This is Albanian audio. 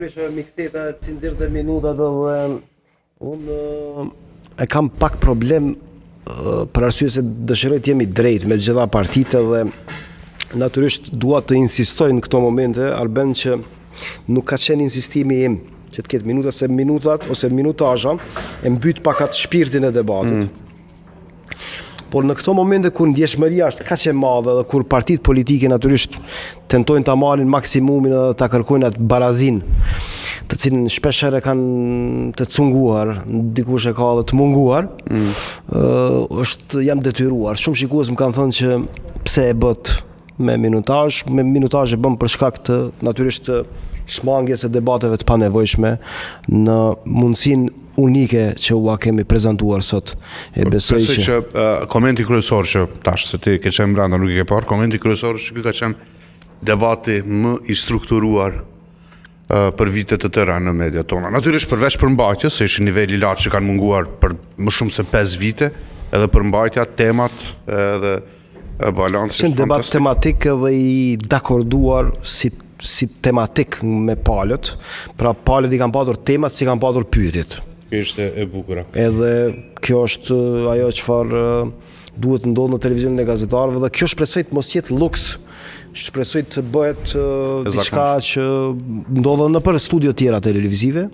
Mikseta që nxirrte minutat dhe unë e kam pak problem për arsye se dëshiroj të jemi drejt me gjitha partitë dhe natyrisht dua të insistoj në këto momente, Arben, që nuk ka qenë insistimi im që të ketë minuta, se minutat ose minutazha e mbyt pak atë shpirtin e debatit. Por në këto momente kur ndjeshmëria është kaq e madhe dhe kur partitë politike natyrisht tentojnë ta marrin maksimumin dhe ta kërkojnë atë barazin, të cilin shpesh herë kanë të cunguar, dikush e ka edhe të munguar, jam detyruar. Shumë shikues më kanë thënë që pse e bët me minutazh e bëm për shkak të natyrisht të shmangjes e debateve të panevojshme në mundësinë unike që ua kemi prezantuar sot. E besoj që komenti kryesor që tash se ti ke qenë brenda nuk i ke parë, komenti kryesor që ky ka qenë debati më i strukturuar për vite të tëra në mediat tona. Natyrisht përveç përmbajtjes, se ishin niveli i lartë që kanë munguar për më shumë se 5 vite, edhe përmbajtja, temat edhe balansi. Është debat tematik edhe i dakorduar si tematik me palët, pra palët i kanë patur temat si kanë patur pyetjet. Ishte e bukura. Edhe kjo është ajo çfarë duhet të ndodhë në televizionin e gazetarëve dhe kjo shpresoj të mos jetë luks. Shpresoj të bëhet diçka që ndodhen në për studio tjera televizive,